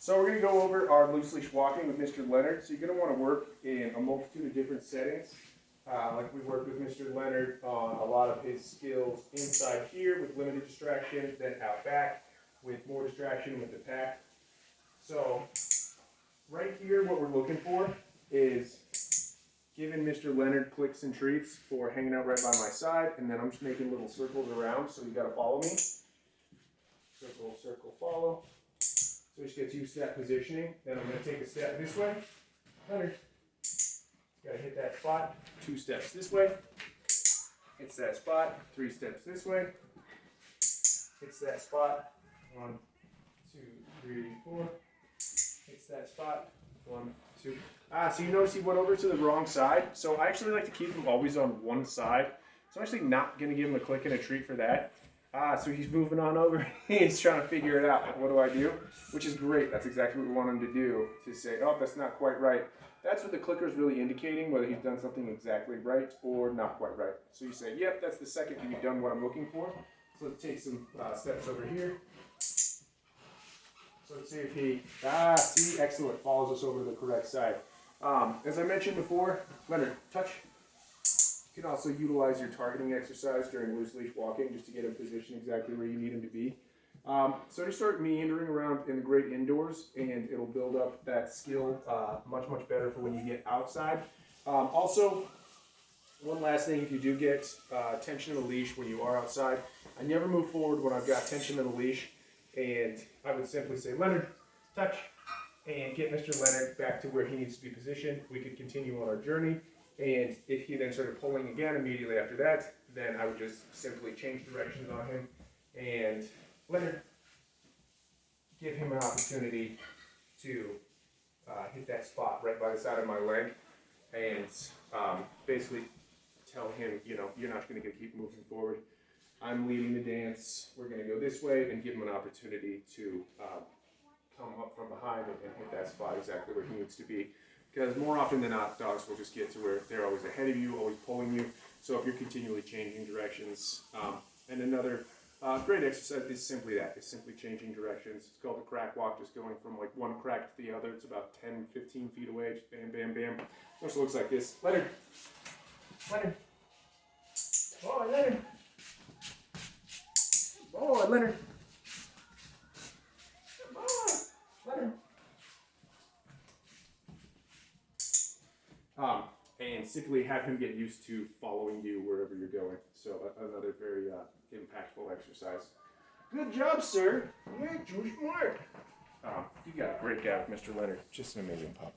So we're going to go over our loose leash walking with Mr. Leonard. So you're going to want to work in a multitude of different settings. Like we worked with Mr. Leonard on a lot of his skills inside here with limited distraction, then out back with more distraction with the pack. So right here what we're looking for is giving Mr. Leonard clicks and treats for hanging out right by my side, and then I'm just making little circles around, so you got to follow me. Circle, circle, follow. So just gets used to that positioning. Then I'm going to take a step this way. Leonard, got to hit that spot. 2 steps this way. Hits that spot. 3 steps this way. Hits that spot. 1, 2, 3, 4. Hits that spot. 1, 2. So you notice he went over to the wrong side. So I actually like to keep him always on one side. So I'm actually not going to give him a click and a treat for that. So he's moving on over. He's trying to figure it out. What do I do? Which is great. That's exactly what we want him to do. To say, oh, that's not quite right. That's what the clicker is really indicating, whether he's done something exactly right or not quite right. So you say, yep, that's the second that you've done what I'm looking for. So let's take some steps over here. So let's see if he, see, excellent, follows us over to the correct side. As I mentioned before, Leonard, touch. You can also utilize your targeting exercise during loose leash walking just to get him positioned exactly where you need him to be. So just start meandering around in the great indoors, and it'll build up that skill much, much better for when you get outside. Also, one last thing, if you do get tension in the leash when you are outside, I never move forward when I've got tension in the leash, and I would simply say, Leonard, touch, and get Mr. Leonard back to where he needs to be positioned. We could continue on our journey. And if he then started pulling again immediately after that, then I would just simply change directions on him and Leonard, give him an opportunity to hit that spot right by the side of my leg, and basically tell him, you know, you're not going to keep moving forward. I'm leading the dance. We're going to go this way, and give him an opportunity to come up from behind and hit that spot exactly where he needs to be. Because more often than not, dogs will just get to where they're always ahead of you, always pulling you. So if you're continually changing directions, and another great exercise is simply that. It's simply changing directions. It's called the crack walk, just going from like one crack to the other. It's about 10, 15 feet away, just bam, bam, bam. It also looks like this. Leonard. Leonard. Oh, Leonard. Oh, Leonard. Come on, Leonard. And simply have him get used to following you wherever you're going. So another very impactful exercise. Good job, sir. Yeah, George Mark. You got a great guy with Mr. Leonard. Just an amazing pup.